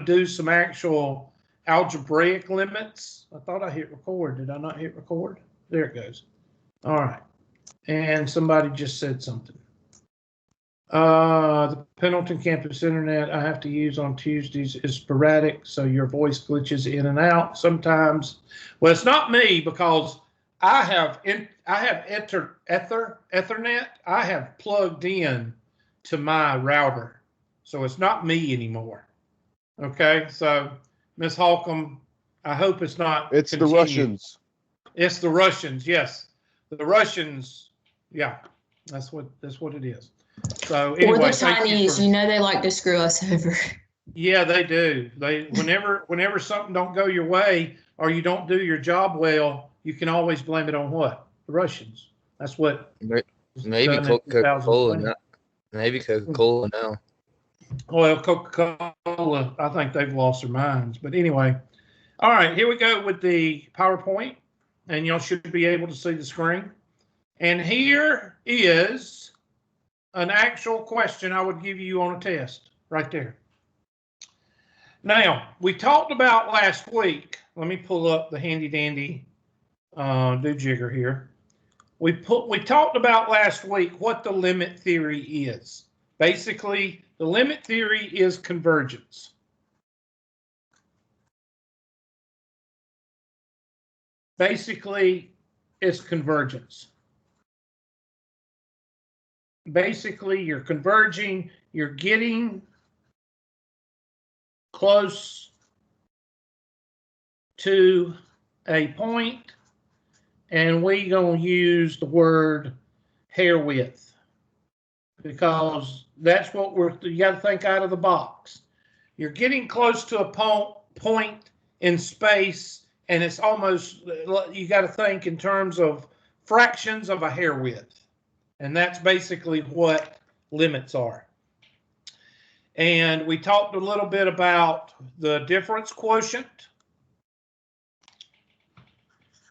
do some actual algebraic limits. I thought I hit record. Did I not hit record? There it goes. All right. And somebody just said something. The Pendleton campus internet I have to use on Tuesdays is sporadic, so your voice glitches in and out sometimes. Well, it's not me because I have Ethernet. I have plugged in to my router, so it's not me anymore. Okay, so Miss Holcomb, I hope it's not. It's continued. The Russians. It's the Russians. Yes, the Russians. Yeah, that's what it is. So anyway, or the Chinese, you know, they like to screw us over. Yeah, they do. They whenever something don't go your way or you don't do your job well, you can always blame it on what? The Russians. That's what. Maybe Coca-Cola now. Maybe Coca-Cola now. Well, Coca-Cola, I think they've lost their minds. But anyway, all right, here we go with the PowerPoint, and y'all should be able to see the screen. And here is an actual question I would give you on a test right there. Now, we talked about last week. Let me pull up the handy dandy do-jigger here. We talked about last week what the limit theory is. Basically, the limit theory is convergence. Basically, it's convergence. Basically, you're converging, you're getting close to a point, and we're going to use the word hair width because that's what you got to think out of the box. You're getting close to a point in space, and it's almost, you got to think in terms of fractions of a hair width. And that's basically what limits are. And we talked a little bit about the difference quotient.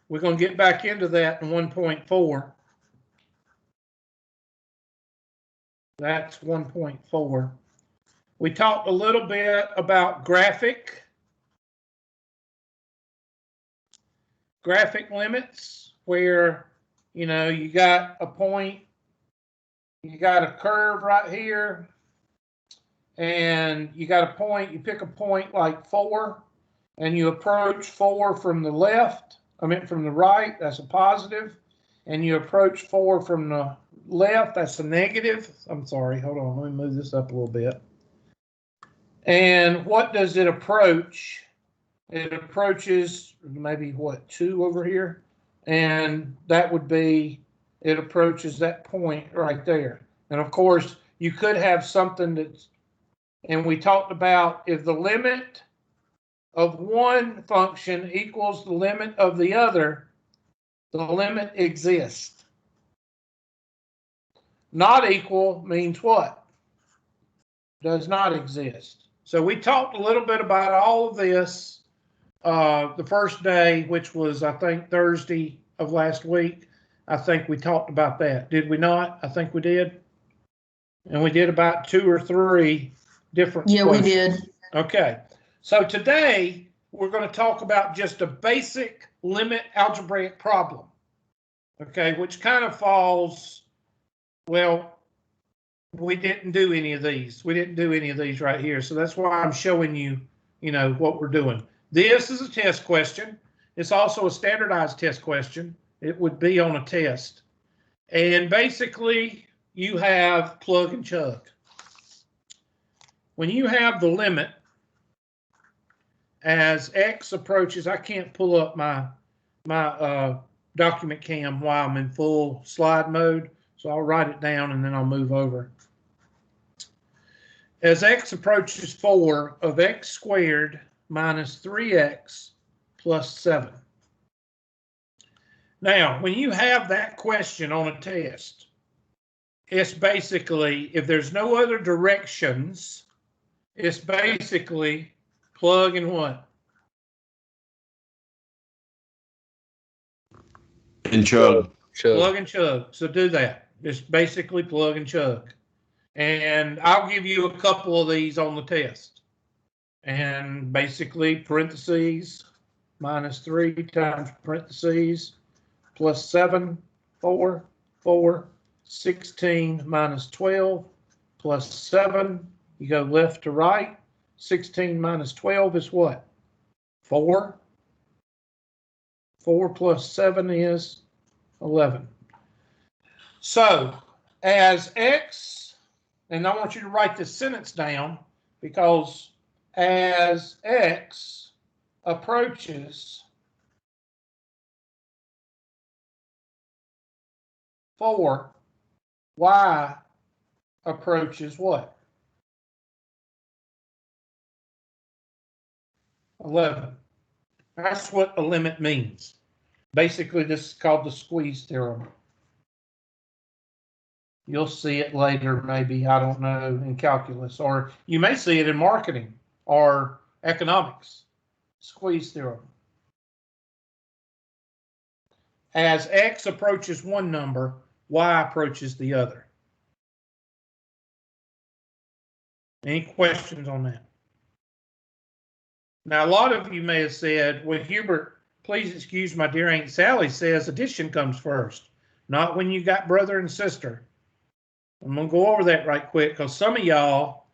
We're going to get back into that in 1.4. That's 1.4. We talked a little bit about graphic limits where, you know, you got a point, you got a curve right here, and you got a point, you pick a point like 4, and you approach 4 from the left, from the right, that's a positive, and you approach 4 from the left, that's a negative. I'm sorry, hold on, let me move this up a little bit. And what does it approach? It approaches maybe, what, 2 over here? And that would be, it approaches that point right there. And of course, you could have something that's, and we talked about if the limit of one function equals the limit of the other, the limit exists. Not equal means what? Does not exist. So we talked a little bit about all of this the first day, which was, I think, Thursday of last week. I think we talked about that. Did we not? I think we did. And we did about 2 or 3 different questions. We did. Okay. So today we're going to talk about just a basic limit algebraic problem. Okay, which kind of falls, well, we didn't do any of these. We didn't do any of these right here. So that's why I'm showing you, you know, what we're doing. This is a test question. It's also a standardized test question. It would be on a test. And basically, you have plug and chug. When you have the limit as x approaches, I can't pull up my document cam while I'm in full slide mode, so I'll write it down and then I'll move over. As x approaches 4 of x squared minus 3x plus 7. Now, when you have that question on a test, it's basically, if there's no other directions, it's basically plug and what? And chug. Plug and chug. So do that. Just basically plug and chug. And I'll give you a couple of these on the test. And basically parentheses minus 3 times parentheses plus 7, 4, 4, 16 minus 12 plus 7. You go left to right. 16 minus 12 is what? 4. 4 plus 7 is 11. So as x, and I want you to write this sentence down, because as x approaches 4, y approaches what? 11. That's what a limit means. Basically, this is called the Squeeze Theorem. You'll see it later, maybe, I don't know, in calculus, or you may see it in marketing or economics. Squeeze Theorem. As x approaches one number, y approaches the other. Any questions on that? Now, a lot of you may have said, well, Hubert, please excuse my dear Aunt Sally says addition comes first, not when you got brother and sister. I'm going to go over that right quick, because some of y'all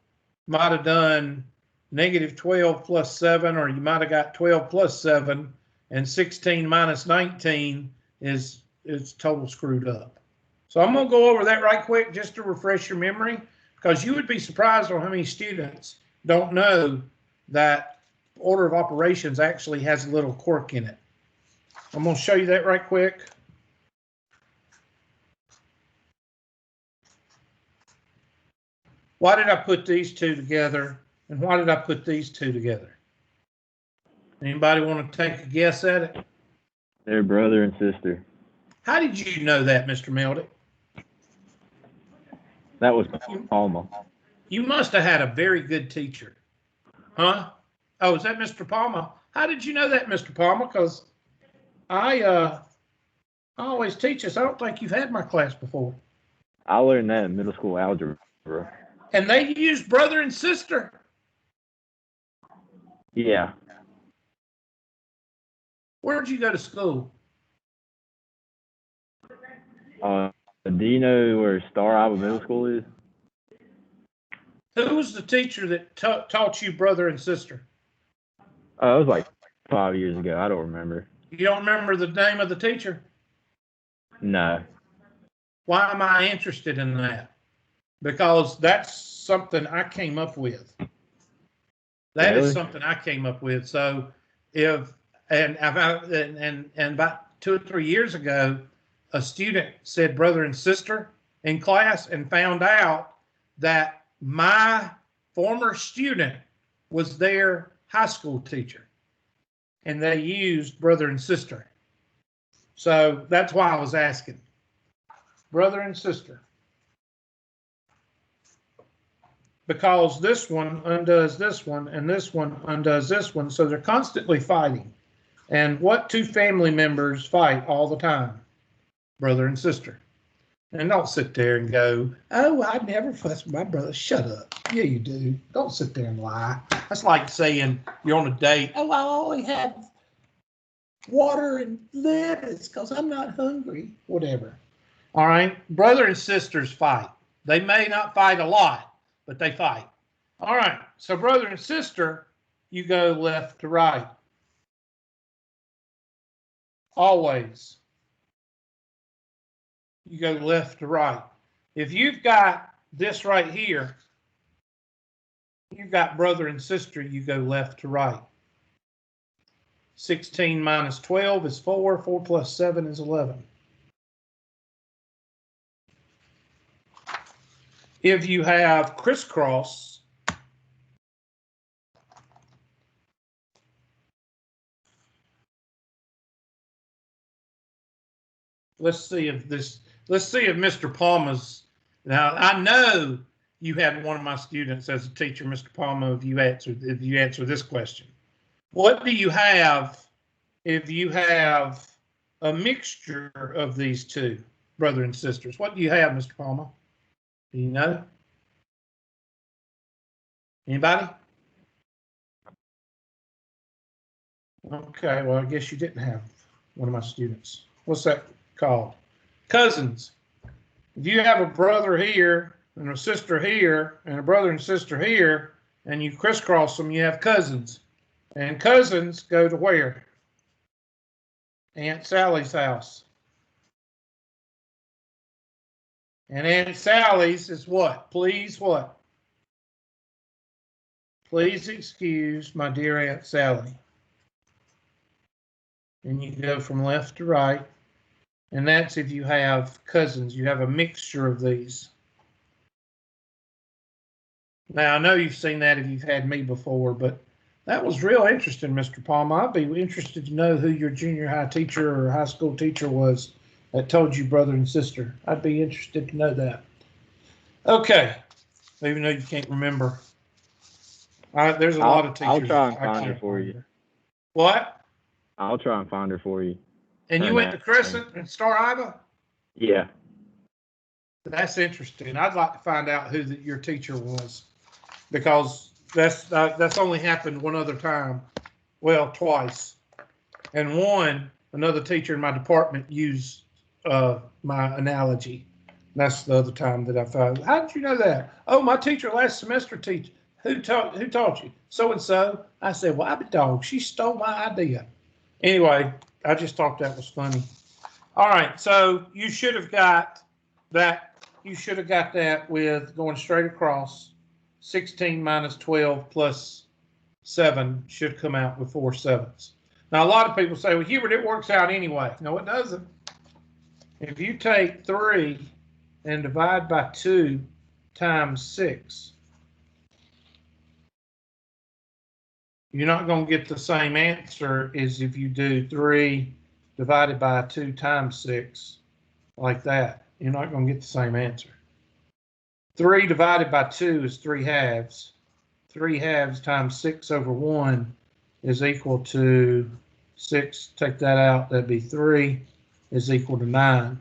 might have done negative 12 plus 7, or you might have got 12 plus 7, and 16 minus 19 is total screwed up. So I'm going to go over that right quick just to refresh your memory, because you would be surprised on how many students don't know that order of operations actually has a little quirk in it. I'm going to show you that right quick. Why did I put these two together, and why did I put these two together? Anybody want to take a guess at it? They're brother and sister. How did you know that, Mr. Meldick? That was Palma. You must have had a very good teacher. Huh? Oh, is that Mr. Palma? How did you know that, Mr. Palma? Because I always teach this. I don't think you've had my class before. I learned that in middle school algebra. And they use brother and sister. Yeah. Where'd you go to school? Do you know where Star Iowa Middle School is? Who was the teacher that taught you brother and sister? It was like 5 years ago. I don't remember. You don't remember the name of the teacher? No. Why am I interested in that? Because that's something I came up with. That Really? is something I came up with. So and about 2 or 3 years ago, a student said brother and sister in class and found out that my former student was their high school teacher, and they used brother and sister. So that's why I was asking. Brother and sister. Because this one undoes this one, and this one undoes this one, so they're constantly fighting. And what two family members fight all the time? Brother and sister. And don't sit there and go, oh, I never fuss with my brother. Shut up. Yeah, you do. Don't sit there and lie. That's like saying you're on a date. Oh, I only have water and lettuce because I'm not hungry. Whatever. All right. Brother and sisters fight. They may not fight a lot, but they fight. All right. So brother and sister, you go left to right. Always. You go left to right. If you've got this right here, you've got brother and sister, you go left to right. 16 minus 12 is 4. 4 plus 7 is 11. If you have crisscross, let's see if Mr. Palma's, now I know you had one of my students as a teacher, Mr. Palma, if you answer this question. What do you have if you have a mixture of these two, brother and sisters? What do you have, Mr. Palma? Do you know? Anybody? Okay, well, I guess you didn't have one of my students. What's that called? Cousins. If you have a brother here and a sister here and a brother and sister here, and you crisscross them, you have cousins. And cousins go to where? Aunt Sally's house. And Aunt Sally's is what? Please what? Please excuse my dear Aunt Sally. And you go from left to right. And that's if you have cousins. You have a mixture of these. Now, I know you've seen that if you've had me before, but that was real interesting, Mr. Palmer. I'd be interested to know who your junior high teacher or high school teacher was that told you brother and sister. I'd be interested to know that. Okay, even though you can't remember. There's a lot of teachers. I'll try and find her for you. What? I'll try and find her for you. And you went to Crescent and Star Iva? Yeah. That's interesting. I'd like to find out who your teacher was, because that's only happened one other time. Well, twice. And another teacher in my department used my analogy. That's the other time that I found. How did you know that? Oh, my teacher last semester teach. Who taught you? So and so. I said, well, I'm a dog. She stole my idea. Anyway, I just thought that was funny. All right, so you should have got that. You should have got that with going straight across. 16 minus 12 plus 7 should come out with 4 sevens. Now, a lot of people say, well, Hubert, it works out anyway. No, it doesn't. If you take 3 and divide by 2 times 6, you're not going to get the same answer as if you do 3 divided by 2 times 6, like that. You're not going to get the same answer. 3 divided by 2 is 3 halves. 3 halves times 6 over 1 is equal to 6. Take that out, that'd be 3 is equal to 9.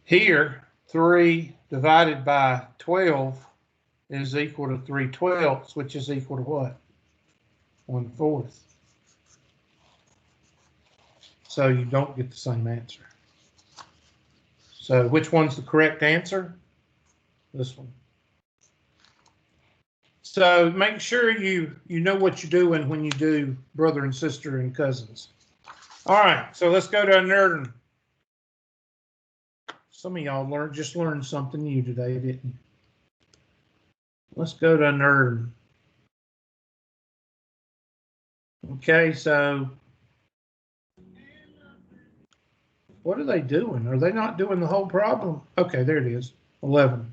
Here, 3 divided by 12 is equal to 3/12, which is equal to what? 1/4. So you don't get the same answer. So which one's the correct answer? This one. So make sure you know what you're doing when you do brother and sister and cousins. All right, so let's go to unnerving. Some of y'all just learned something new today, didn't you? Let's go to unnerving. Okay, so what are they doing? Are they not doing the whole problem? Okay, there it is, 11.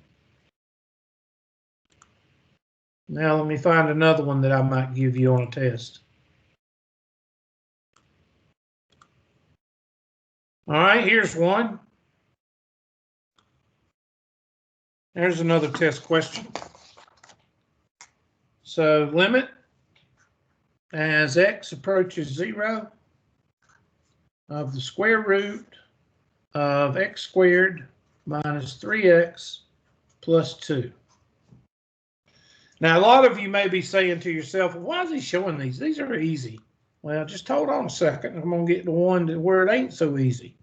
Now let me find another one that I might give you on a test. All right, here's one. There's another test question. So limit as x approaches 0 of the square root of x squared minus 3x plus 2. Now, a lot of you may be saying to yourself, well, why is he showing these? These are easy. Well, just hold on a second. I'm going to get to one where it ain't so easy.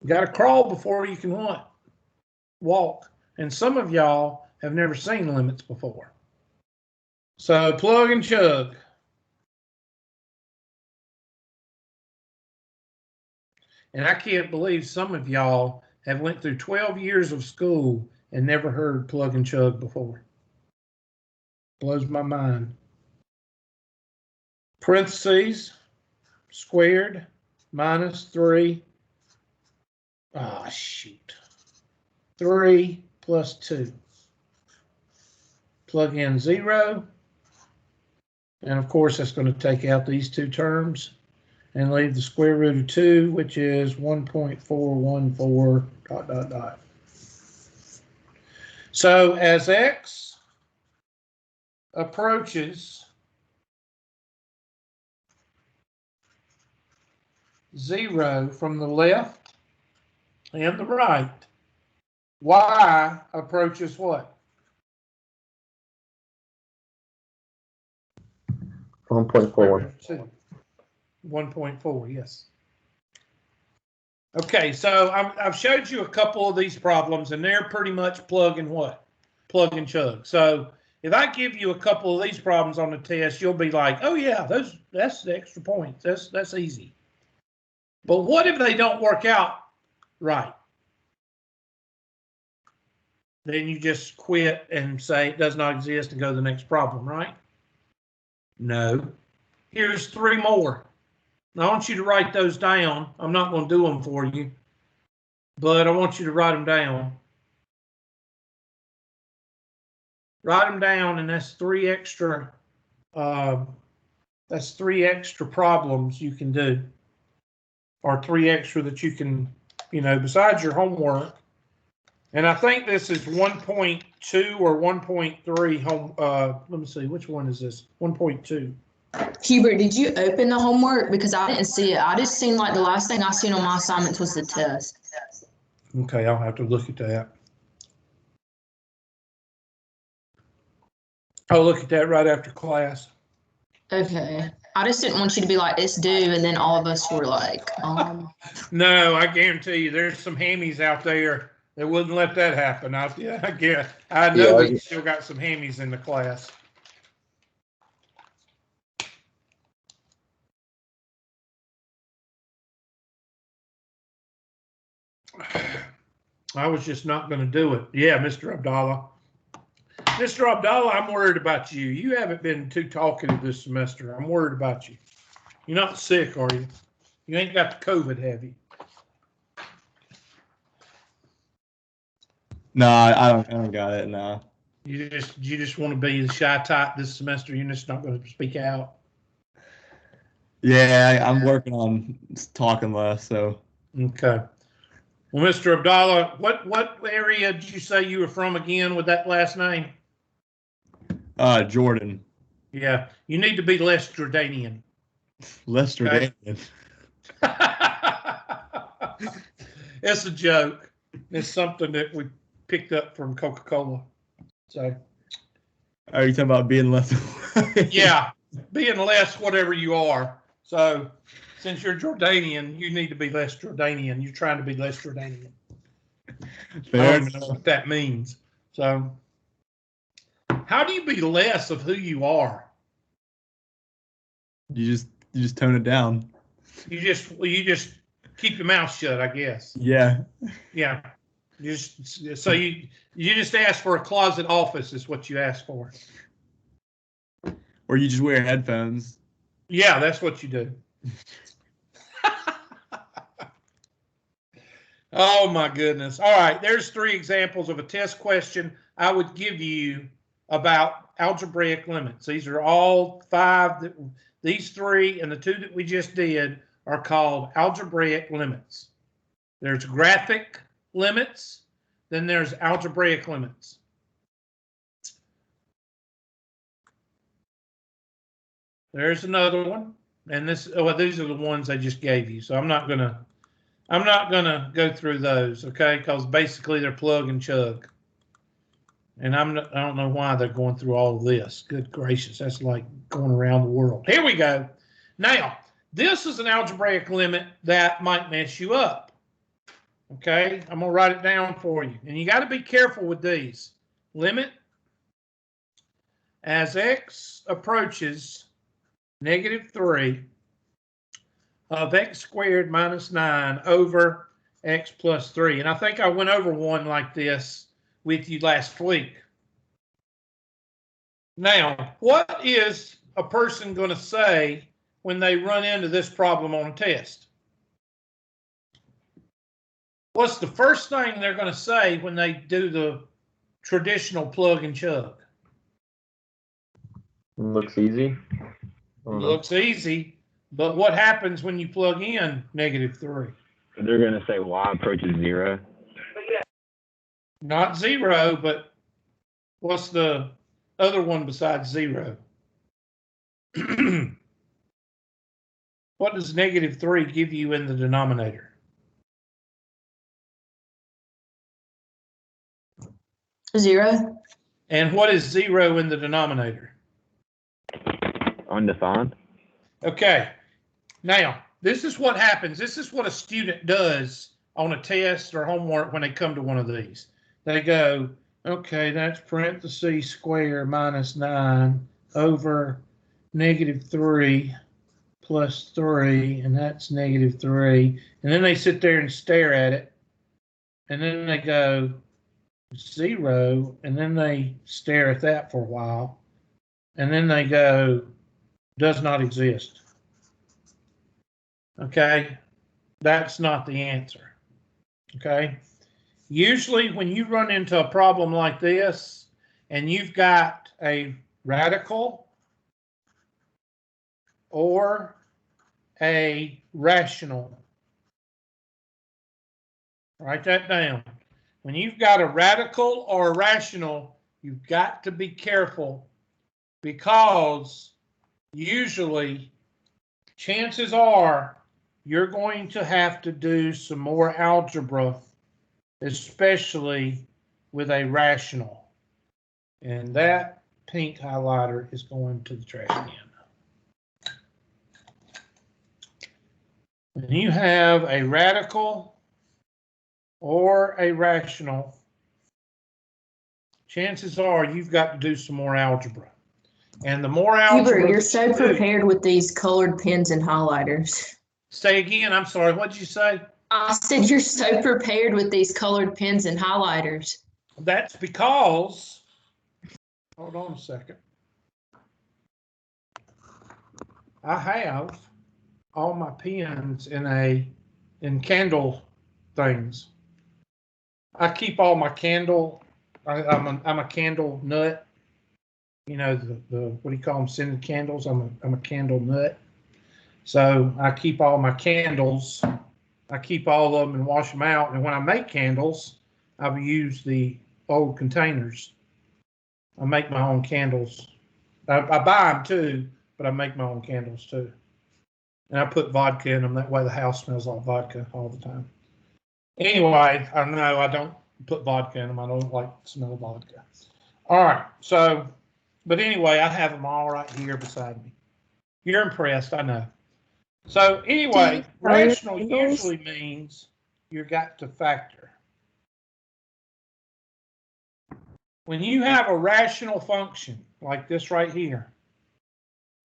You got to crawl before you can what? Walk. And some of y'all have never seen limits before. So plug and chug. And I can't believe some of y'all have went through 12 years of school and never heard plug and chug before. Blows my mind. Parentheses, squared, minus 3. Ah, shoot. 3 plus 2. Plug in 0. And of course, that's going to take out these two terms and leave the square root of 2, which is 1.414 ... So as x approaches 0 from the left and the right, y approaches what? 1.4. 1.4, yes. Okay, so I've showed you a couple of these problems, and they're pretty much plug and what? Plug and chug. So if I give you a couple of these problems on the test, you'll be like, oh yeah, that's the extra points. That's easy. But what if they don't work out right? Then you just quit and say it does not exist and go to the next problem, right? No. Here's 3 more. Now, I want you to write those down. I'm not going to do them for you, but I want you to write them down. Write them down, and that's 3 extra. That's 3 extra problems you can do, or 3 extra that you can, besides your homework. And I think this is 1.2 or 1.3 home. Let me see, which one is this? 1.2. Hubert, did you open the homework? Because I didn't see it. I just seen the last thing I seen on my assignments was the test. Okay, I'll have to look at that. I'll look at that right after class. Okay. I just didn't want you to be like, it's due, and then all of us were like, No, I guarantee you there's some hammies out there that wouldn't let that happen. I know we still got some hammies in the class. I was just not going to do it. Yeah, Mr. Abdallah. Mr. Abdallah, I'm worried about you. You haven't been too talkative this semester. I'm worried about you. You're not sick, are you? You ain't got the COVID, have you? No, I don't got it. No. You just want to be the shy type this semester. You're just not going to speak out. Yeah, I'm working on talking less. So. Okay. Well, Mr. Abdallah, what area did you say you were from again with that last name? Jordan. Yeah, you need to be less Jordanian. Less Jordanian. Okay? It's a joke. It's something that we picked up from Coca-Cola. So. Are you talking about being less? Yeah, being less whatever you are. So, since you're Jordanian, you need to be less Jordanian. You're trying to be less Jordanian. I don't even know what that means. So, how do you be less of who you are? You just tone it down. You just keep your mouth shut, I guess. Yeah. Yeah. You just ask for a closet office is what you ask for. Or you just wear headphones. Yeah, that's what you do. Oh my goodness. All right, there's 3 examples of a test question I would give you about algebraic limits. These are all 5, these 3 and the 2 that we just did are called algebraic limits. There's graphic limits, then there's algebraic limits. There's another one, and these are the ones I just gave you. So I'm not gonna go through those, okay? Because basically they're plug and chug, and I don't know why they're going through all of this. Good gracious, that's like going around the world. Here we go. Now this is an algebraic limit that might mess you up. Okay, I'm gonna write it down for you, and you got to be careful with these. Limit as x approaches -3 of x squared minus 9 over x plus 3. And I think I went over one like this with you last week. Now, what is a person going to say when they run into this problem on a test? What's the first thing they're going to say when they do the traditional plug and chug? Looks easy. Looks easy, but what happens when you plug in -3? They're going to say y approaches 0. Not 0, but what's the other one besides 0? What does -3 give you in the denominator? 0. And what is 0 in the denominator? undefined. Okay. Now, this is what happens. This is what a student does on a test or homework when they come to one of these. They go, okay, that's parentheses square minus 9 over -3 plus 3, and that's -3. And then they sit there and stare at it. And then they go 0, and then they stare at that for a while. And then they go, does not exist. Okay, that's not the answer. Okay, usually when you run into a problem like this and you've got a radical or a rational, write that down. When you've got a radical or a rational, you've got to be careful, because usually chances are you're going to have to do some more algebra, especially with a rational. And that pink highlighter is going to the trash can. When you have a radical or a rational, chances are you've got to do some more algebra. And the more algebra Hubert, you're so prepared with these colored pens and highlighters. Say again, I'm sorry, what did you say? I said you're so prepared with these colored pens and highlighters. That's because, hold on a second. I have all my pens in candle things. I keep all my candle. I'm a candle nut. You know, the what do you call them? Scented candles. I'm a candle nut. So I keep all my candles. I keep all of them and wash them out. And when I make candles, I've used the old containers. I make my own candles. I buy them too, but I make my own candles too. And I put vodka in them. That way the house smells like vodka all the time. Anyway, I know I don't put vodka in them. I don't like the smell of vodka. All right. So, but anyway, I have them all right here beside me. You're impressed, I know. So anyway, rational usually means you got to factor. When you have a rational function like this right here,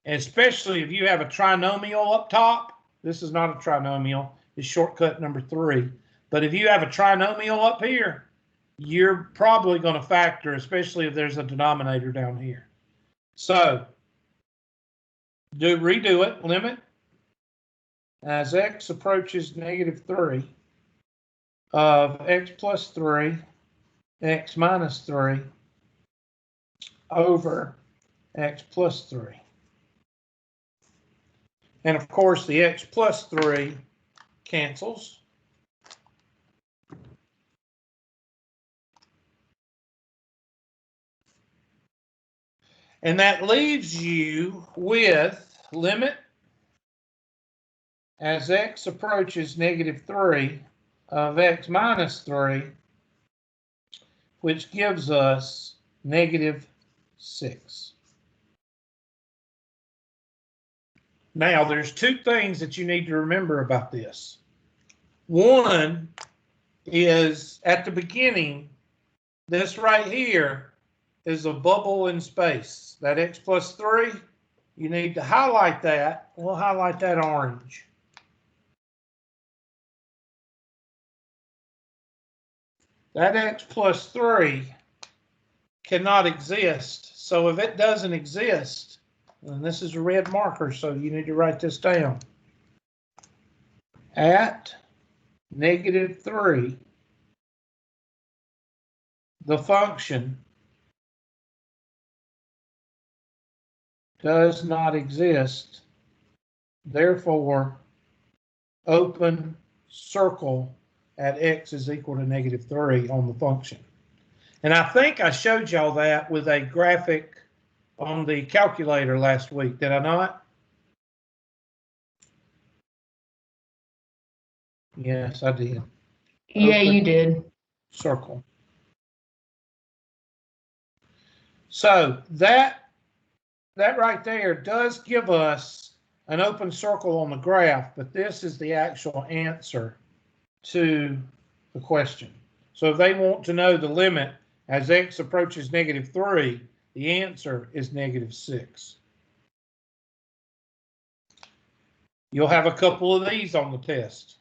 especially if you have a trinomial up top, this is not a trinomial, it's shortcut number 3. But if you have a trinomial up here, you're probably going to factor, especially if there's a denominator down here. So redo it, limit as x approaches -3 of x plus 3, x minus 3 over x plus 3. And of course, the x plus 3 cancels. And that leaves you with limit as x approaches -3 of x minus 3, which gives us -6. Now, there's 2 things that you need to remember about this. One is at the beginning, this right here is a bubble in space. That x plus 3, you need to highlight that. We'll highlight that orange. That x plus 3 cannot exist. So if it doesn't exist, and this is a red marker, so you need to write this down. At -3, the function does not exist. Therefore, open circle at x is equal to -3 on the function. And I think I showed y'all that with a graphic on the calculator last week, did I not? Yes, I did. Yeah, you did. Circle. So that that right there does give us an open circle on the graph, but this is the actual answer to the question. So if they want to know the limit as x approaches -3, the answer is -6. You'll have a couple of these on the test.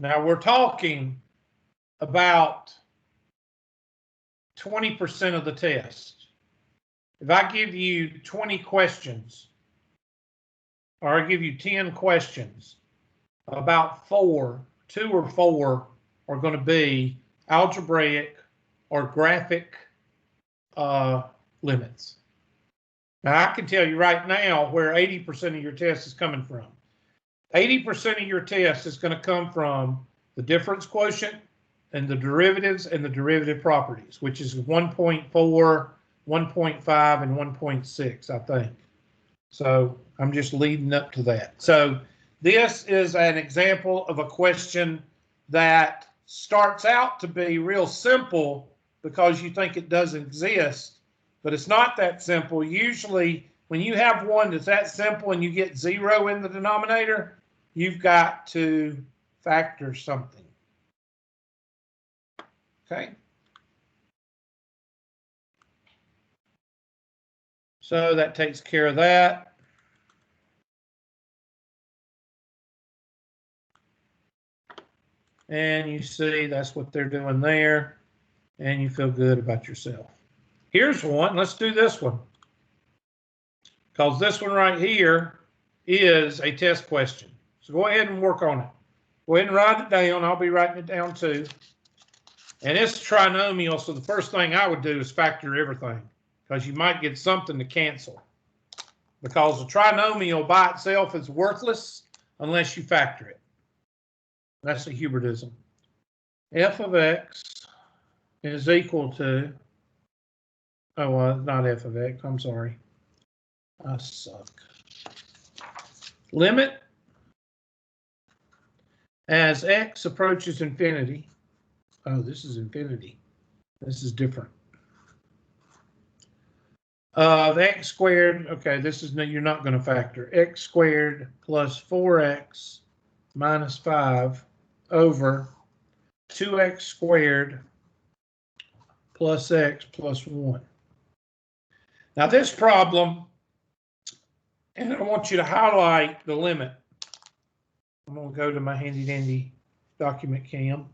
Now we're talking about 20% of the test. If I give you 20 questions, or I give you 10 questions, about 2 or 4 are going to be algebraic or graphic limits. Now I can tell you right now where 80% of your test is coming from. 80% of your test is going to come from the difference quotient and the derivatives and the derivative properties, which is 1.4, 1.5, and 1.6, I think. So I'm just leading up to that. So this is an example of a question that starts out to be real simple because you think it doesn't exist, but it's not that simple. Usually when you have one that's that simple and you get 0 in the denominator, you've got to factor something. Okay. So that takes care of that. And you see that's what they're doing there. And you feel good about yourself. Here's one. Let's do this one. Because this one right here is a test question. So go ahead and work on it. Go ahead and write it down. I'll be writing it down too. And it's trinomial, so the first thing I would do is factor everything, because you might get something to cancel. Because the trinomial by itself is worthless unless you factor it. That's a Hubertism. F of x is equal to, oh, well, not f of x, I'm sorry. I suck. Limit as x approaches infinity. Oh, this is infinity. This is different. Of x squared, okay, this is, no, you're not going to factor. X squared plus 4x minus 5 over 2x squared plus x plus 1. Now this problem, and I want you to highlight the limit. I'm going to go to my handy dandy document cam.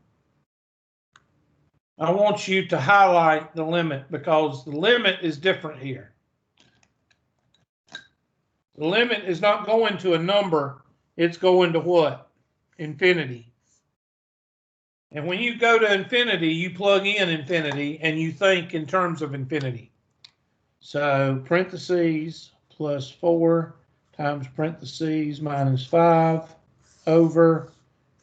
I want you to highlight the limit because the limit is different here. The limit is not going to a number, it's going to what? Infinity. And when you go to infinity, you plug in infinity and you think in terms of infinity. So parentheses plus 4 times parentheses minus 5 over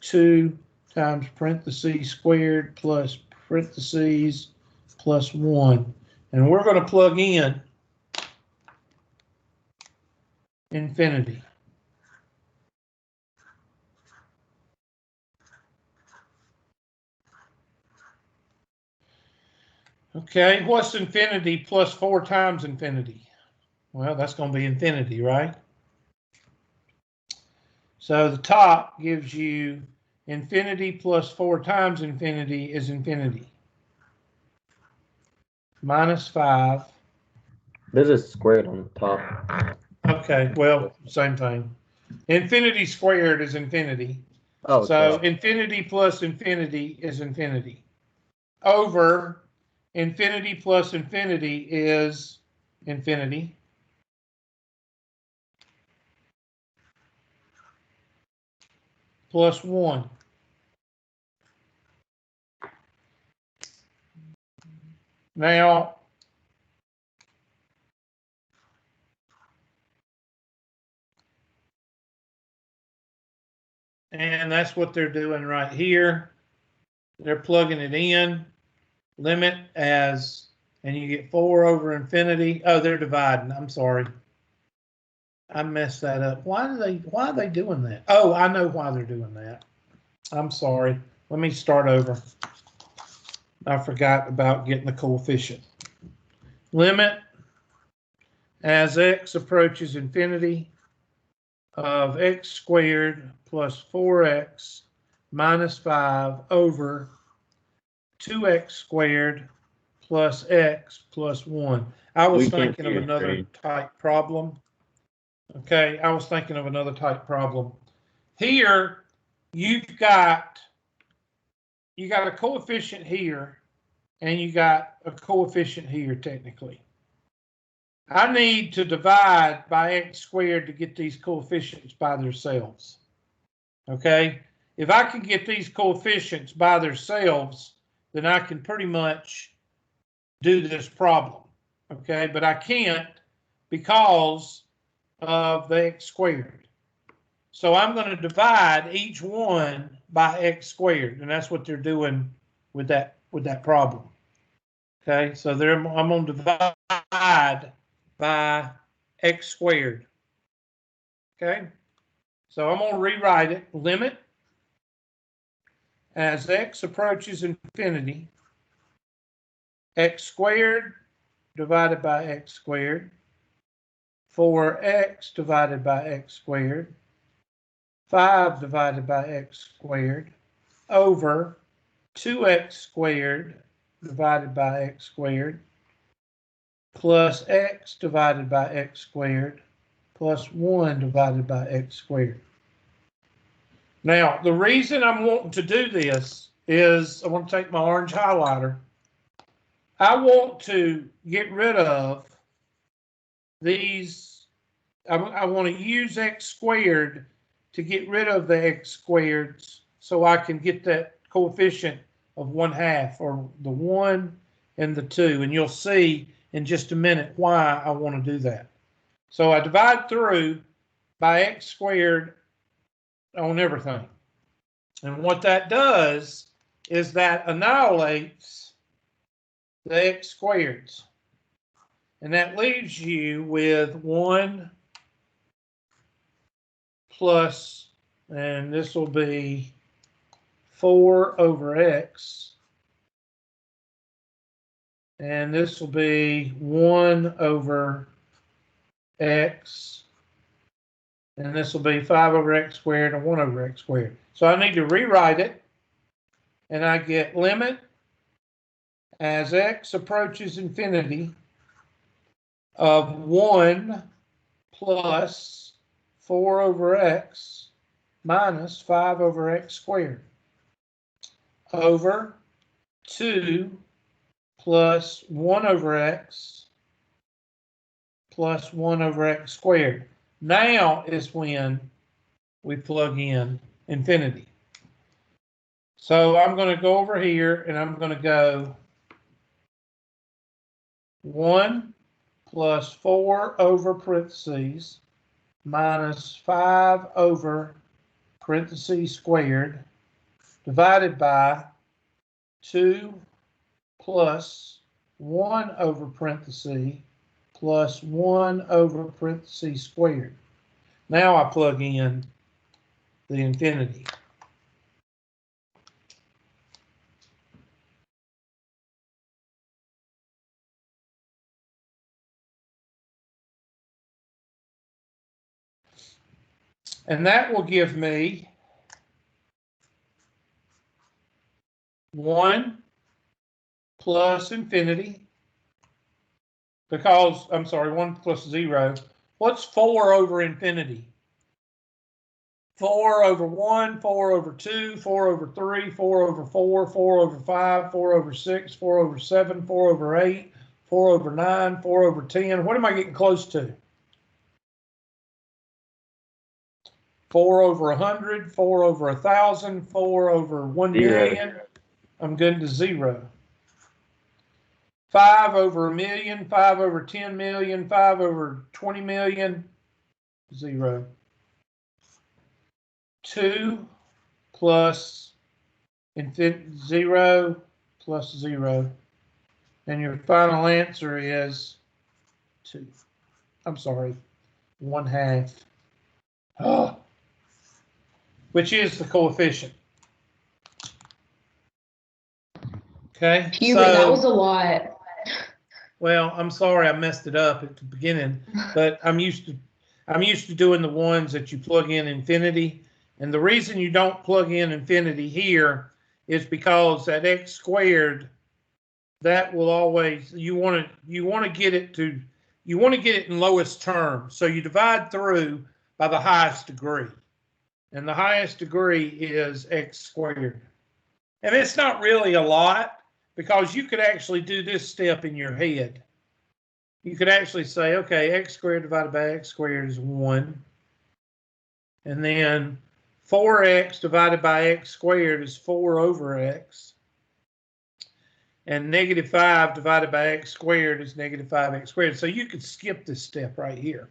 2 times parentheses squared plus parentheses plus 1. And we're going to plug in infinity. Okay, what's infinity plus 4 times infinity? Well, that's going to be infinity, right? So the top gives you infinity plus 4 times infinity is infinity. Minus 5. This is squared on the top. Okay, well, same thing. Infinity squared is infinity. Oh, so okay. Infinity plus infinity is infinity. Over infinity plus infinity is infinity. Plus 1. Now, and that's what they're doing right here. They're plugging it in. Limit as, and you get 4 over infinity. Oh, they're dividing. I'm sorry. I messed that up. Why are they doing that? Oh, I know why they're doing that. I'm sorry. Let me start over. I forgot about getting the coefficient. Limit as x approaches infinity of x squared plus 4x minus 5 over 2x squared plus x plus 1. I was We can't thinking see of your another screen. type problem. Okay, I was thinking of another type problem. Here, you got a coefficient here, and you got a coefficient here, technically. I need to divide by x squared to get these coefficients by themselves. Okay, if I can get these coefficients by themselves, then I can pretty much do this problem. Okay, but I can't because of the x squared. So I'm going to divide each one by x squared, and that's what they're doing with that problem. Okay, so I'm going to divide by x squared. Okay, so I'm going to rewrite it. Limit as x approaches infinity, x squared divided by x squared, 4x divided by x squared, 5 divided by x squared, over 2x squared divided by x squared, plus x divided by x squared, plus 1 divided by x squared. Now, the reason I'm wanting to do this is I want to take my orange highlighter. I want to get rid of these. I want to use x squared to get rid of the x squareds so I can get that coefficient of 1/2, or the 1 and the 2. And you'll see in just a minute why I want to do that. So I divide through by x squared on everything. And what that does is that annihilates the x squareds. And that leaves you with 1 plus, and this will be 4 over x. And this will be 1 over x. And this will be 5 over x squared and 1 over x squared. So I need to rewrite it. And I get limit as x approaches infinity of 1 plus 4 over x minus 5 over x squared over 2 plus 1 over x plus 1 over x squared. Now is when we plug in infinity. So I'm going to go over here and I'm going to go 1 plus 4 over parentheses minus 5 over parentheses squared divided by 2 plus 1 over parentheses plus 1 over parentheses squared. Now I plug in the infinity. And that will give me 1 plus infinity, because, I'm sorry, 1 plus 0. What's 4 over infinity? 4 over 1, 4 over 2, 4 over 3, 4 over 4, 4 over 5, 4 over 6, 4 over 7, 4 over 8, 4 over 9, 4 over 10. What am I getting close to? 4 over 100, 4 over 1,000, 4 over 1 million. I'm going to 0. 5 over 1 million, 5 over 10 million, 5 over 20 million, 0. 2 plus 0 plus 0. And your final answer is 2. I'm sorry, 1/2. Oh, which is the coefficient. Okay. Hubert, that was a lot. Well, I'm sorry I messed it up at the beginning, but I'm used to doing the ones that you plug in infinity. And the reason you don't plug in infinity here is because that x squared, that will always, you want to get it in lowest terms. So you divide through by the highest degree. And the highest degree is x squared. And it's not really a lot, because you could actually do this step in your head. You could actually say, okay, x squared divided by x squared is 1. And then 4x divided by x squared is 4 over x. And -5 divided by x squared is -5x squared. So you could skip this step right here.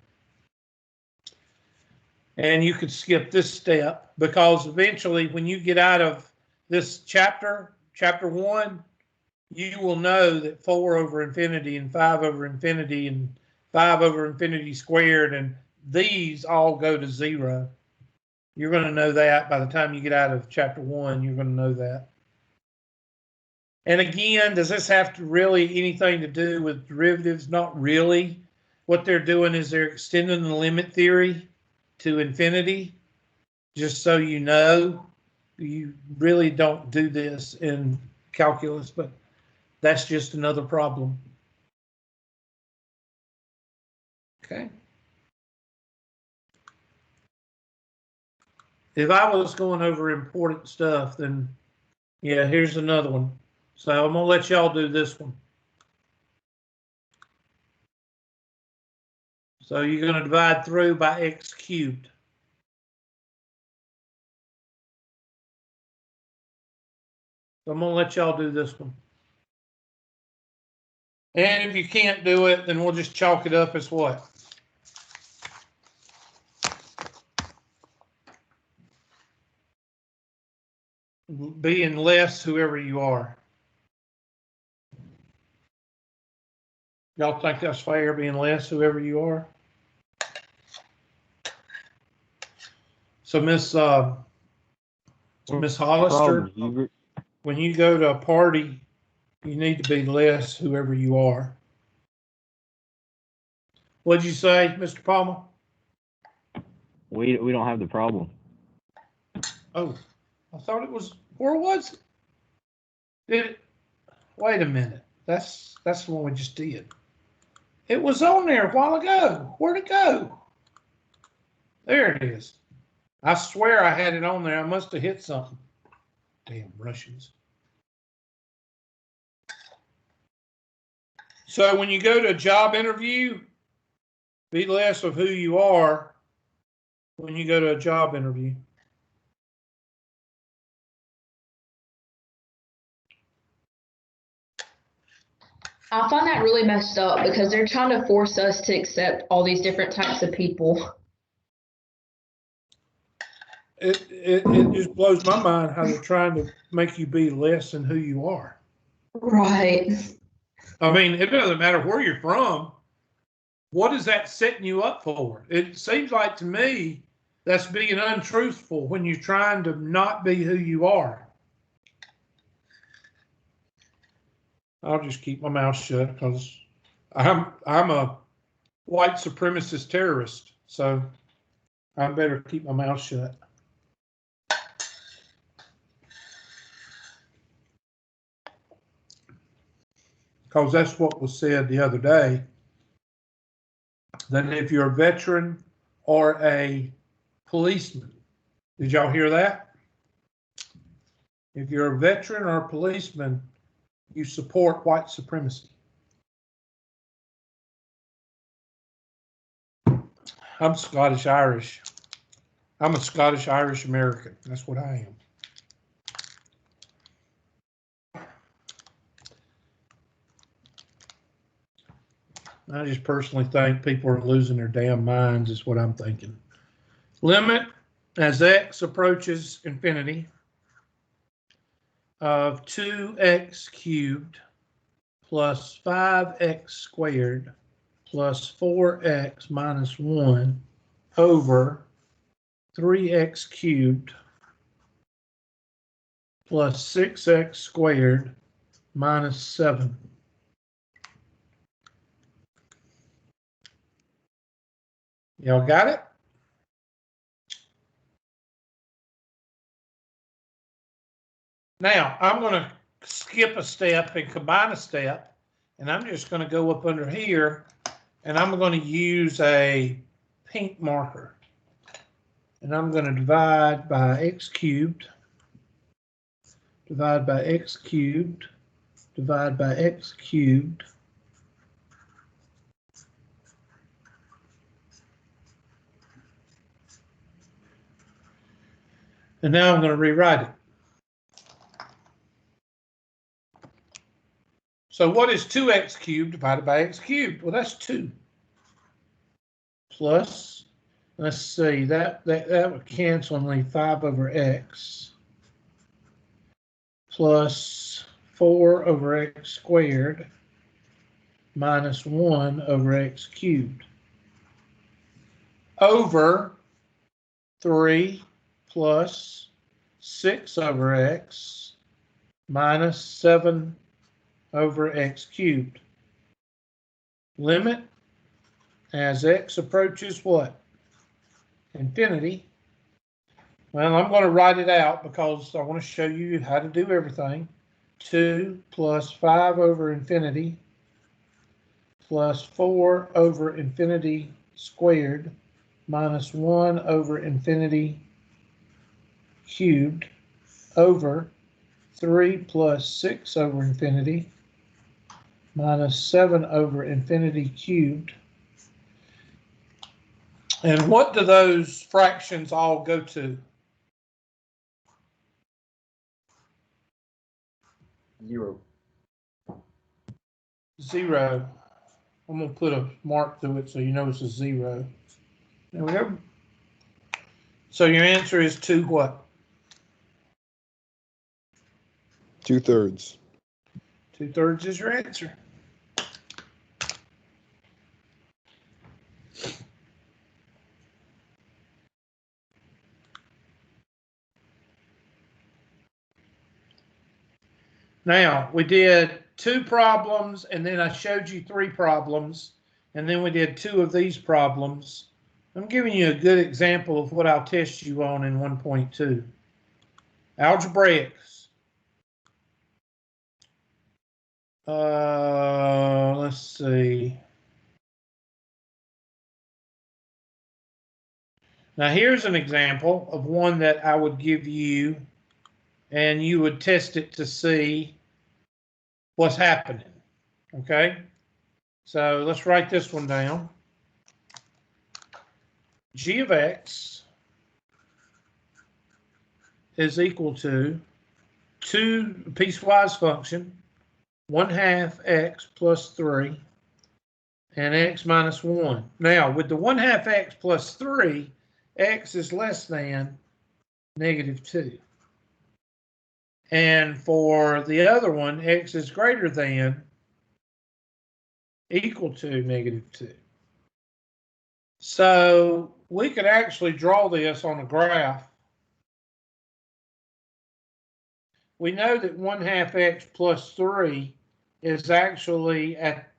And you could skip this step, because eventually when you get out of this chapter 1, you will know that 4 over infinity and 5 over infinity and 5 over infinity squared, and these all go to 0. You're going to know that by the time you get out of chapter 1, you're going to know that. And again, does this have to really anything to do with derivatives? Not really. What they're doing is they're extending the limit theory to infinity, just so you know. You really don't do this in calculus, but that's just another problem. Okay. If I was going over important stuff, then yeah, here's another one. So I'm going to let y'all do this one. So you're going to divide through by x cubed. So I'm going to let y'all do this one. And if you can't do it, then we'll just chalk it up as what? Being less whoever you are. Y'all think that's fair, being less whoever you are? So Miss Hollister, when you go to a party, you need to be less whoever you are. What'd you say, Mr. Palmer? We don't have the problem. Oh, I thought it was. Where was it? Did it? Wait a minute. That's the one we just did. It was on there a while ago. Where'd it go? There it is. I swear I had it on there. I must have hit something. Damn Russians. So when you go to a job interview, be less of who you are when you go to a job interview. I find that really messed up because they're trying to force us to accept all these different types of people. It just blows my mind how they're trying to make you be less than who you are. Right. I mean, it doesn't matter where you're from. What is that setting you up for? It seems like to me that's being untruthful when you're trying to not be who you are. I'll just keep my mouth shut because I'm a white supremacist terrorist, so I better keep my mouth shut. Because that's what was said the other day, that if you're a veteran or a policeman, did y'all hear that? If you're a veteran or a policeman, you support white supremacy. I'm Scottish-Irish. I'm a Scottish-Irish American. That's what I am. I just personally think people are losing their damn minds is what I'm thinking. Limit as x approaches infinity of 2x cubed plus 5x squared plus 4x minus 1 over 3x cubed plus 6x squared minus 7. Y'all got it? Now, I'm going to skip a step and combine a step, and I'm just going to go up under here, and I'm going to use a pink marker. And I'm going to divide by x cubed, divide by x cubed, divide by x cubed. And now I'm going to rewrite it. So what is 2x cubed divided by x cubed? Well, that's 2. Plus, let's see, that would cancel and leave 5 over x. Plus 4 over x squared minus 1 over x cubed. Over 3 plus 6 over x minus 7 over x cubed. Limit as x approaches what? Infinity. Well, I'm going to write it out because I want to show you how to do everything. 2 plus 5 over infinity plus 4 over infinity squared minus 1 over infinity cubed over 3 plus 6 over infinity minus 7 over infinity cubed. And what do those fractions all go to? 0. 0. I'm going to put a mark through it so you know it's a 0. There we go. So your answer is 2 what? 2/3. 2/3 is your answer. Now, we did 2 problems, and then I showed you 3 problems, and then we did 2 of these problems. I'm giving you a good example of what I'll test you on in 1.2. Algebraics. Let's see. Now, here's an example of one that I would give you, and you would test it to see what's happening, okay? So let's write this one down. G of x is equal to 2 piecewise function, 1/2 x plus 3, and x minus 1. Now, with the 1/2 x plus 3, x is less than -2. And for the other one, x is greater than equal to -2. So we could actually draw this on a graph. We know that 1/2 x plus 3 is actually at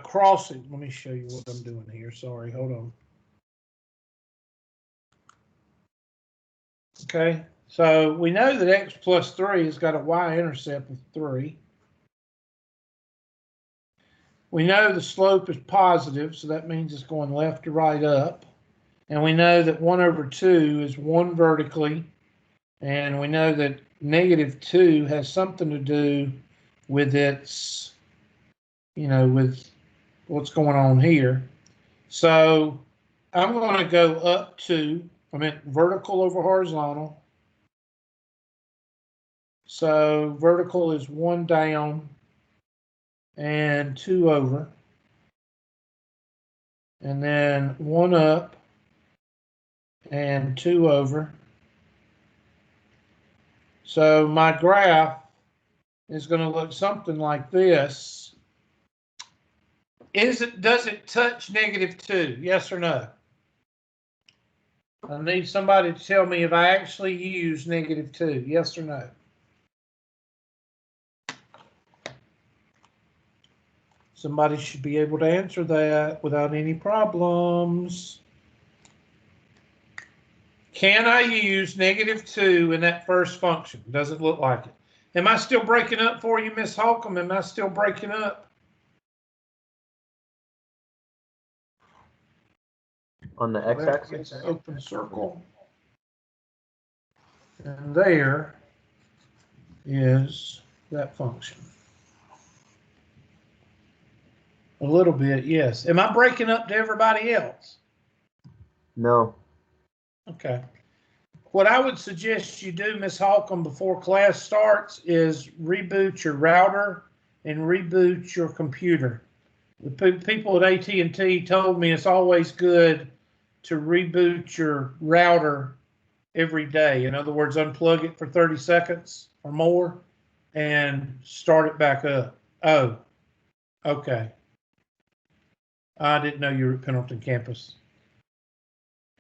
crossing. Let me show you what I'm doing here. Sorry, hold on. Okay, so we know that x plus 3 has got a y-intercept of 3. We know the slope is positive, so that means it's going left to right up. And we know that 1/2 is 1 vertically. And we know that -2 has something to do with its, with what's going on here. So I'm going to go up to, vertical over horizontal. So vertical is 1 down and 2 over. And then 1 up and 2 over. So my graph is going to look something like this. Does it touch -2? Yes or no? I need somebody to tell me if I actually use -2. Yes or no? Somebody should be able to answer that without any problems. Can I use -2 in that first function? Doesn't look like it. Am I still breaking up for you, Miss Holcomb? Am I still breaking up? On the x-axis? It's open circle. And there is that function. A little bit, yes. Am I breaking up to everybody else? No. Okay. What I would suggest you do, Miss Holcomb, before class starts is reboot your router and reboot your computer. The people at AT&T told me it's always good to reboot your router every day. In other words, unplug it for 30 seconds or more and start it back up. Oh, okay. I didn't know you were at Pendleton campus.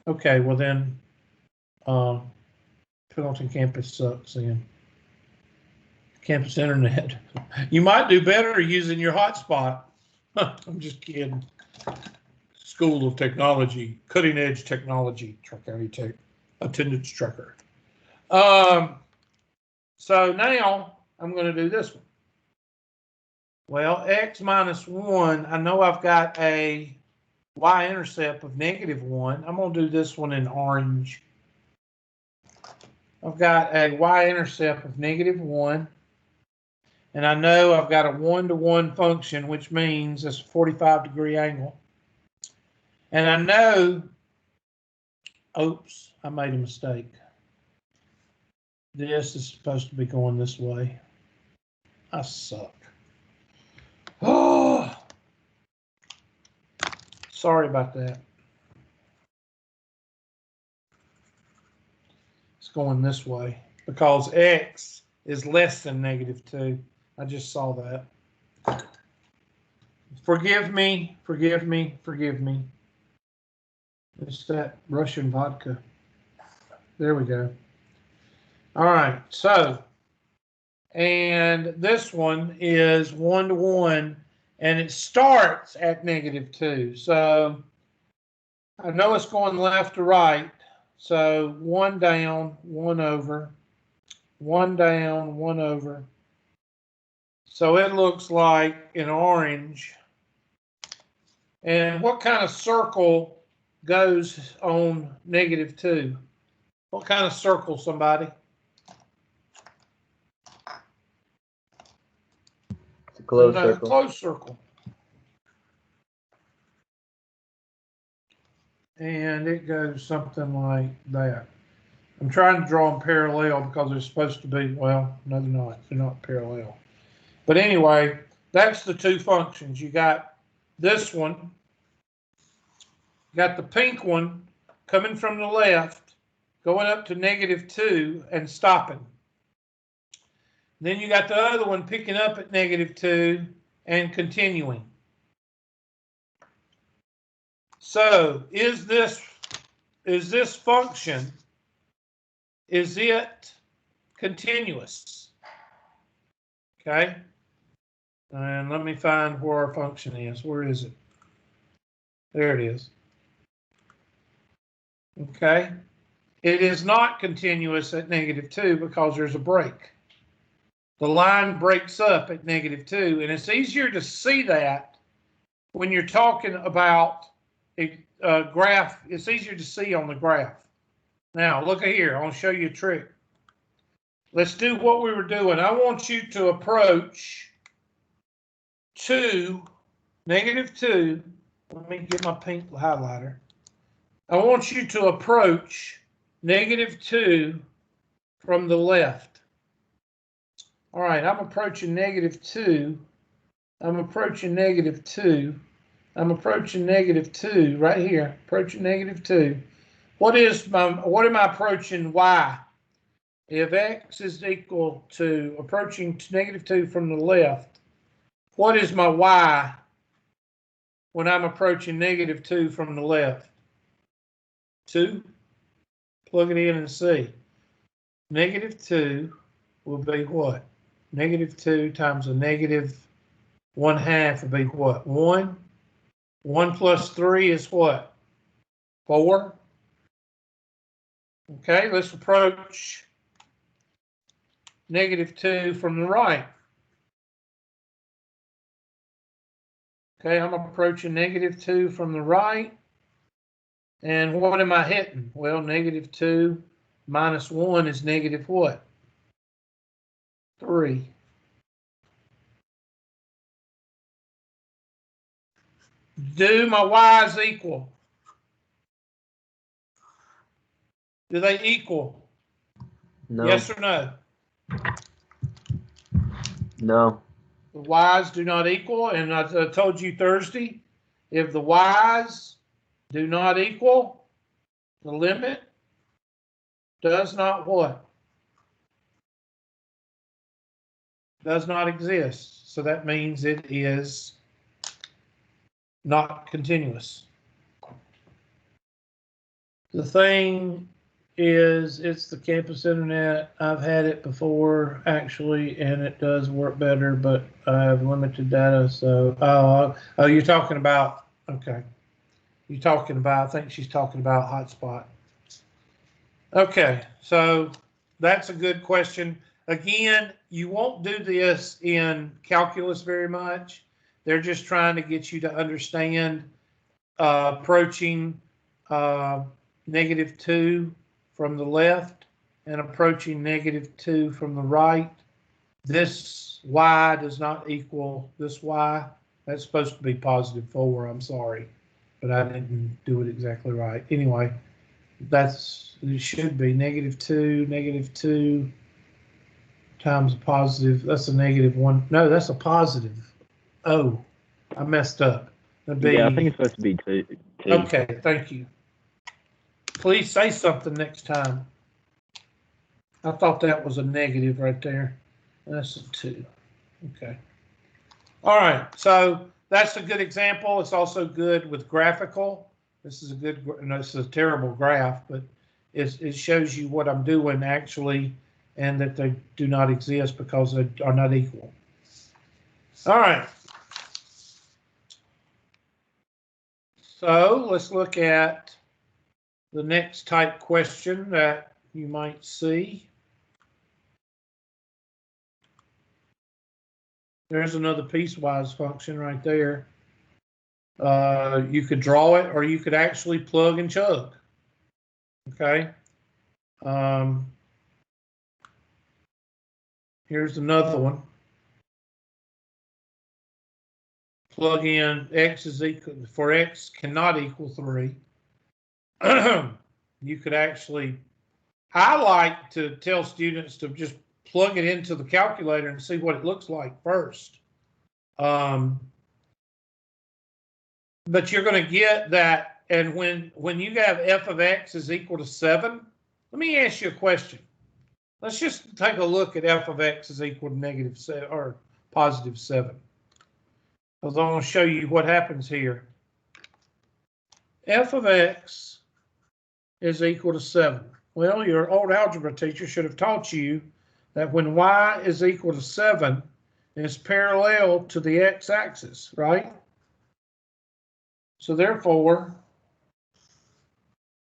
Okay, well then, Pendleton campus sucks then. Campus internet. You might do better using your hotspot. I'm just kidding. School of Technology, cutting edge technology, attendance tracker. So now I'm going to do this one. Well, x minus 1, I know I've got a y-intercept of -1. I'm going to do this one in orange. I've got a y-intercept of -1. And I know I've got a 1-to-1 function, which means it's a 45-degree angle. And I know, oops, I made a mistake. This is supposed to be going this way. I suck. Oh, sorry about that. It's going this way because x is less than -2. I just saw that. Forgive me, forgive me, forgive me. It's that Russian vodka. There we go. All right, so, and this one is 1-to-1, and it starts at -2. So I know it's going left to right. So 1 down, 1 over, 1 down, 1 over. So it looks like in orange. And what kind of circle goes on -2? What kind of circle, somebody? It's a closed No, circle. closed circle. And it goes something like that. I'm trying to draw them parallel because they're supposed to be, well, no, they're not. They're not parallel. But anyway, that's the two functions. You got this one. You got the pink one coming from the left, going up to -2 and stopping. Then you got the other one picking up at -2 and continuing. So is this function, is it continuous? Okay. And let me find where our function is. Where is it? There it is. Okay. It is not continuous at -2 because there's a break. The line breaks up at -2, and it's easier to see that when you're talking about a graph. It's easier to see on the graph. Now, look at here. I want to show you a trick. Let's do what we were doing. I want you to approach -2. Let me get my pink highlighter. I want you to approach -2 from the left. All right, I'm approaching -2. I'm approaching -2. I'm approaching -2 right here. Approaching -2. What am I approaching? Y. If x is equal to approaching -2 from the left, what is my y when I'm approaching -2 from the left? 2. Plug it in and see. -2 will be what? -2 times a -1/2 would be what? 1. 1 plus 3 is what? 4. Okay, let's approach -2 from the right. Okay, I'm approaching -2 from the right. And what am I hitting? Well, -2 minus 1 is negative what? 3. Do my y's equal? Do they equal? No. Yes or no? No. The y's do not equal, and I told you Thursday, if the y's do not equal, the limit does not what? Does not exist. So that means it is not continuous. The thing is, it's the campus internet. I've had it before, actually, and it does work better, but I have limited data. So, oh, you're talking about, okay. You're talking about, I think she's talking about hotspot. Okay, so that's a good question. Again, you won't do this in calculus very much. They're just trying to get you to understand approaching -2 from the left and approaching -2 from the right. This y does not equal this y. That's supposed to be +4. I'm sorry, but I didn't do it exactly right. Anyway, it should be -2 times a positive. That's a -1. No, that's a positive. Oh, I messed up. Yeah, I think it's supposed to be 2. Okay, thank you. Please say something next time. I thought that was a negative right there. That's a 2. Okay. All right, so that's a good example. It's also good with graphical. This is a good, no, this is a terrible graph, but it shows you what I'm doing actually, and that they do not exist because they are not equal. All right. So let's look at the next type question that you might see. There's another piecewise function right there. You could draw it, or you could actually plug and chug. Okay. Here's another one. Plug in x is equal, for x cannot equal 3. You could actually, I like to tell students to just plug it into the calculator and see what it looks like first. But you're going to get that, and when you have f of x is equal to 7, let me ask you a question. Let's just take a look at f of x is equal to -7 or +7. Because I'm going to show you what happens here. F of x is equal to 7. Well, your old algebra teacher should have taught you that when y is equal to 7, it's parallel to the x-axis, right? So therefore,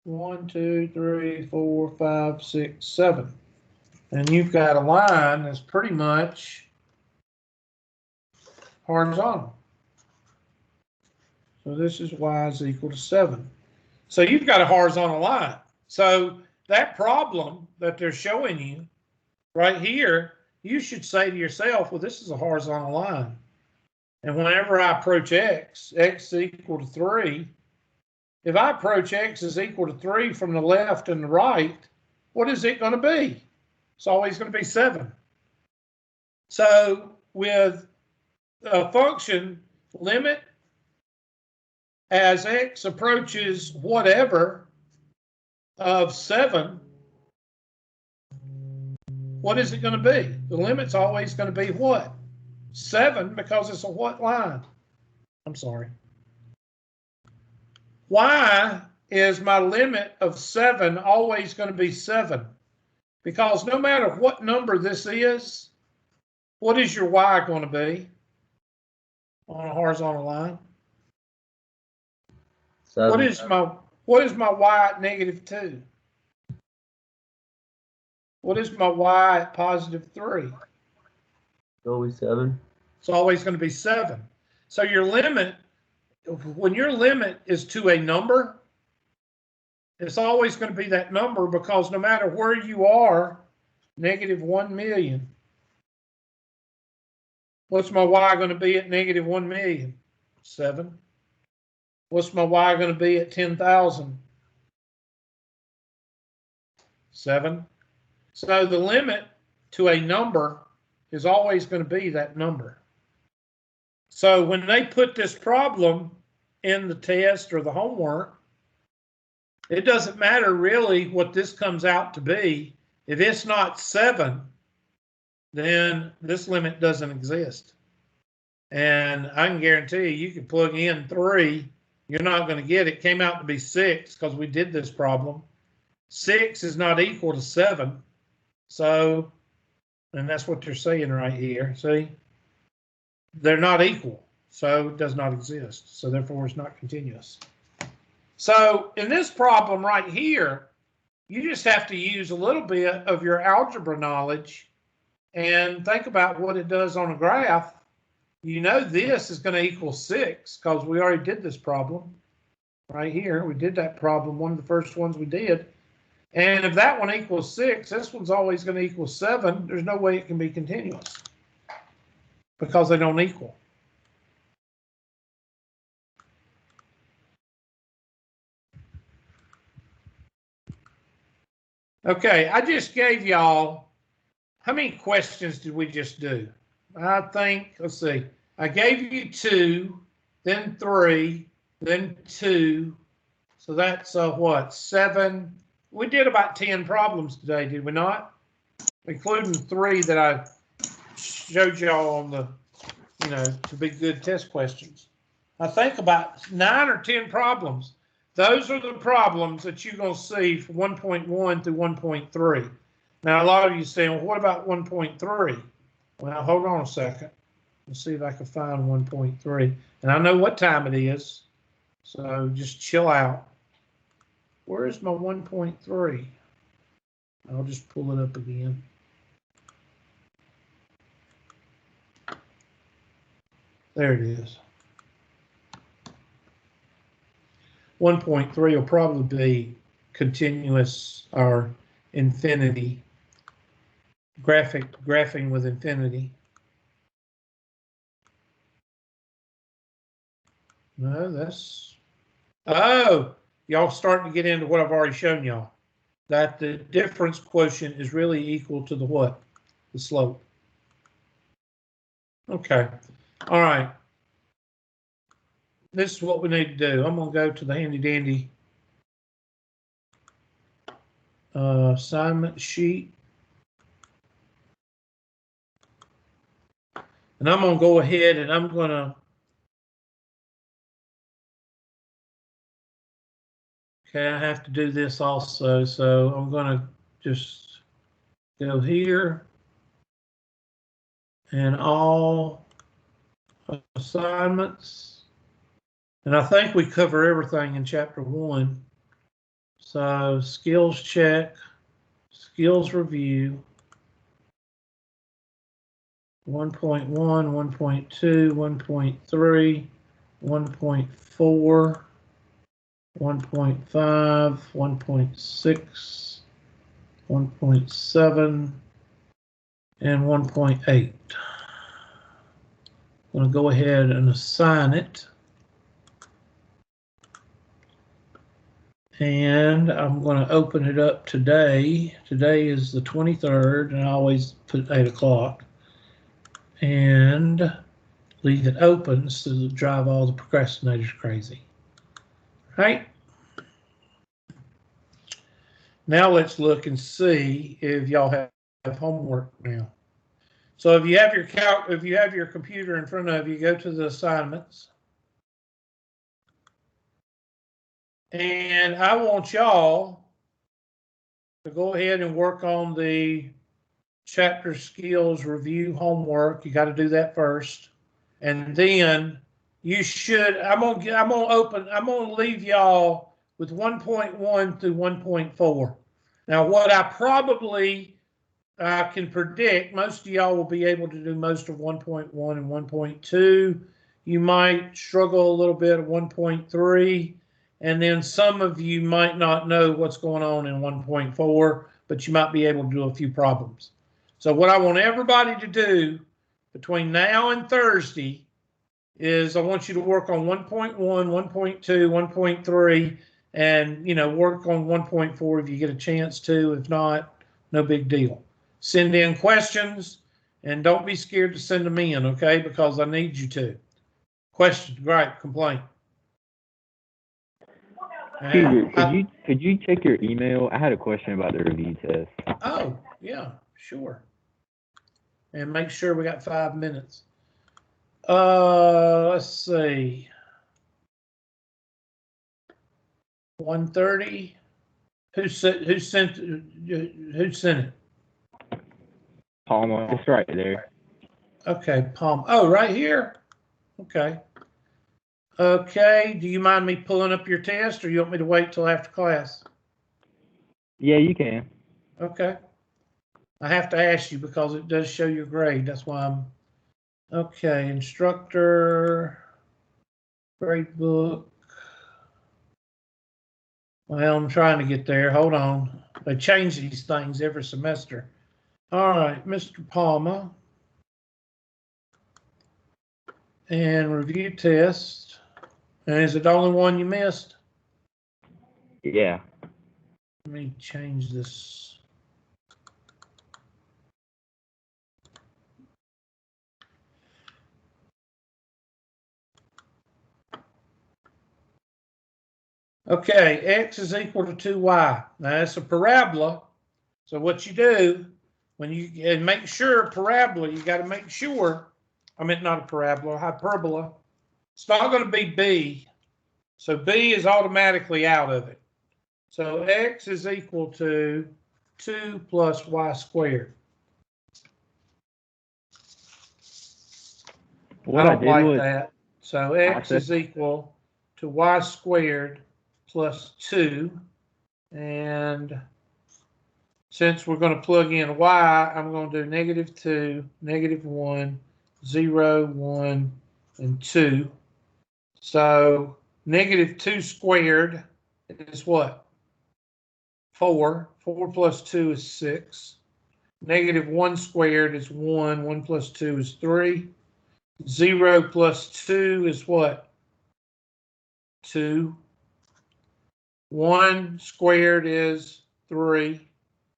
1, 2, 3, 4, 5, 6, 7. And you've got a line that's pretty much horizontal. So this is y is equal to 7. So you've got a horizontal line. So that problem that they're showing you right here, you should say to yourself, well, this is a horizontal line. And whenever I approach x is equal to 3. If I approach x is equal to 3 from the left and the right, what is it going to be? It's always going to be 7. So with a function limit as x approaches whatever of 7, what is it going to be? The limit's always going to be what? 7, because it's a what line? I'm sorry. Why is my limit of 7 always going to be 7? Because no matter what number this is, what is your y going to be on a horizontal line? 7. What is my y at -2? What is my y at +3? Always 7. It's always going to be 7. So your limit, when your limit is to a number, it's always going to be that number, because no matter where you are, -1 million. What's my y going to be at -1 million? 7. What's my y going to be at 10,000? 7. So the limit to a number is always going to be that number. So when they put this problem in the test or the homework, it doesn't matter really what this comes out to be. If it's not 7, then this limit doesn't exist. And I can guarantee you can plug in 3, you're not going to get it. It came out to be 6 because we did this problem. 6 is not equal to 7. So, and that's what they're saying right here. See, they're not equal, so it does not exist. So therefore it's not continuous. So in this problem right here, you just have to use a little bit of your algebra knowledge and think about what it does on a graph. You know this is going to equal 6 because we already did this problem right here. We did that problem, one of the first ones we did. And if that one equals 6, this one's always going to equal 7. There's no way it can be continuous because they don't equal. Okay, I just gave y'all, how many questions did we just do? I think, let's see, I gave you 2, then 3, then 2. So that's what, 7. We did about 10 problems today, did we not? Including 3 that I showed y'all on the, to be good test questions. I think about 9 or 10 problems. Those are the problems that you're going to see from 1.1 through 1.3. Now, a lot of you saying, well, what about 1.3? Well, hold on a second. Let's see if I can find 1.3. And I know what time it is, so just chill out. Where is my 1.3? I'll just pull it up again. There it is. 1.3 will probably be continuous or infinity, graphing with infinity. No, that's, oh, y'all starting to get into what I've already shown y'all, that the difference quotient is really equal to the what? The slope. Okay, all right. This is what we need to do. I'm going to go to the handy dandy assignment sheet. And I'm going to go ahead and I'm going to, okay, I have to do this also. So I'm going to just go here and all assignments. And I think we cover everything in chapter 1. So skills check, skills review, 1.1, 1.2, 1.3, 1.4, 1.5, 1.6, 1.7, and 1.8. I'm going to go ahead and assign it. And I'm going to open it up today. Today is the 23rd, and I always put 8 o'clock. And leave it open to drive all the procrastinators crazy. Right? Now let's look and see if y'all have homework now. So if you have your computer in front of you, go to the assignments. And I want y'all to go ahead and work on the chapter skills review homework. You got to do that first. And then you should, I'm gonna leave y'all with 1.1 through 1.4. Now what I probably I can predict most of y'all will be able to do most of 1.1 and 1.2. You might struggle a little bit at 1.3, and then some of you might not know what's going on in 1.4, but you might be able to do a few problems. So what I want everybody to do between now and Thursday is I want you to work on 1.1, 1.2, 1.3, and work on 1.4 if you get a chance to. If not, no big deal. Send in questions, and don't be scared to send them in, okay? Because I need you to. Question, great, complaint. Peter, could you check your email? I had a question about the review test. Oh, yeah, sure. And make sure we got 5 minutes. Let's see. 1:30. Who sent it? Palma, it's right there. Okay, Palm. Oh, right here. Okay. Okay. Do you mind me pulling up your test, or you want me to wait till after class? Yeah, you can. Okay. I have to ask you because it does show your grade. That's why I'm. Okay, instructor, grade book. Well, I'm trying to get there. Hold on. They change these things every semester. All right, Mr. Palmer. And review test. And is it the only one you missed? Yeah. Let me change this. Okay, x is equal to 2y. Now it's a parabola. So what you do when and make sure parabola, you got to make sure, I meant not a parabola, hyperbola. It's not going to be b. So b is automatically out of it. So x is equal to 2 plus y squared. What I I don't did like was that. So x is equal to y squared plus 2. And since we're going to plug in y, I'm going to do -2, -1, 0, 1, and 2. So -2 squared is what? 4. 4 plus 2 is 6. -1 squared is 1. 1 plus 2 is 3. 0 plus 2 is what? 2. 1 squared is 3,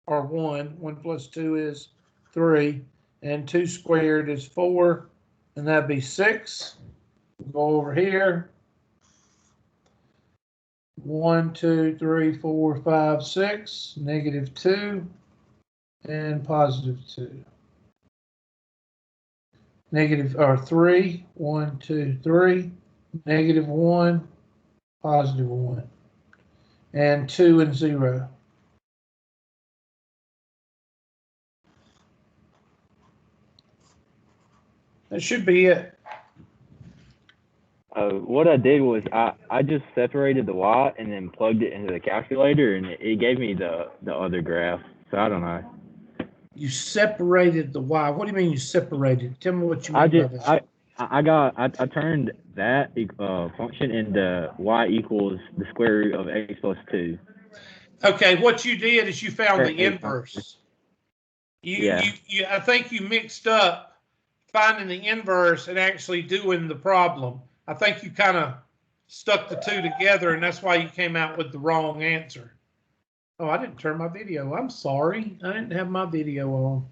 or 1. 1 plus 2 is 3. And 2 squared is 4, and that'd be 6. We'll go over here. 1, 2, 3, 4, 5, 6, -2, and +2. -3, 1, 2, 3, -1, +1, and 2 and 0. That should be it. what I did was I just separated the y and then plugged it into the calculator, and it gave me the other graph. So I don't know. You separated the y. What do you mean you separated? Tell me what you mean by that. I turned that function into y equals the square root of x plus 2. Okay, what you did is you found the inverse. I think you mixed up finding the inverse and actually doing the problem. I think you kind of stuck the two together, and that's why you came out with the wrong answer. Oh, I didn't turn my video. I'm sorry. I didn't have my video on.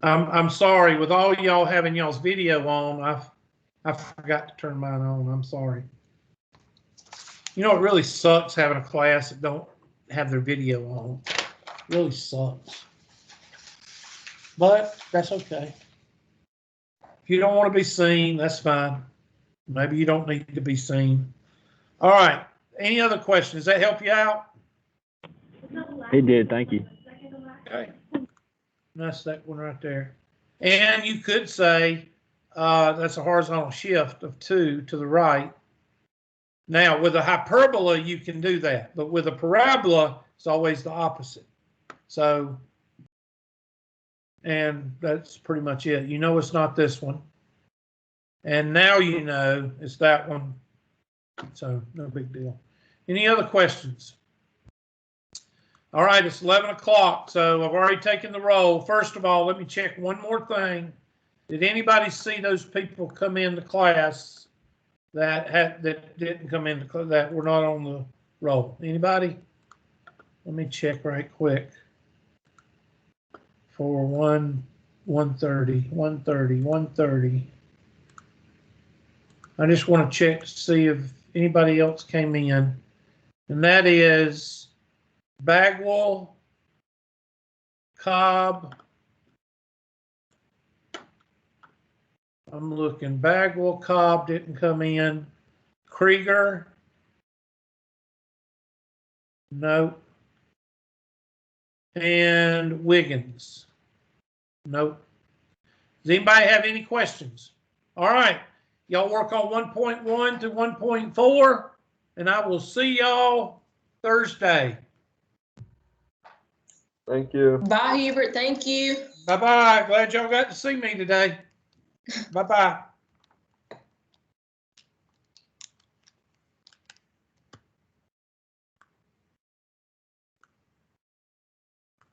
I'm sorry. With all y'all having y'all's video on, I forgot to turn mine on. I'm sorry. You know, it really sucks having a class that don't have their video on. It really sucks. But that's okay. If you don't want to be seen, that's fine. Maybe you don't need to be seen. All right. Any other questions? Does that help you out? It did. Thank you. Okay. That's that one right there. And you could say that's a horizontal shift of 2 to the right. Now, with a hyperbola, you can do that. But with a parabola, it's always the opposite. So And that's pretty much it. You know it's not this one. And now you know it's that one. So no big deal. Any other questions? All right, it's 11 o'clock, so I've already taken the roll. First of all, let me check one more thing. Did anybody see those people come into class that didn't come into class, that were not on the roll? Anybody? Let me check right quick. For 1:30. I just want to check to see if anybody else came in, and that is Bagwell, Cobb. I'm looking. Bagwell, Cobb didn't come in. Krieger. Nope. And Wiggins. Nope. Does anybody have any questions? All right. Y'all work on 1.1 to 1.4, and I will see y'all Thursday. Thank you. Bye, Hubert. Thank you. Bye-bye. Glad y'all got to see me today. Bye-bye.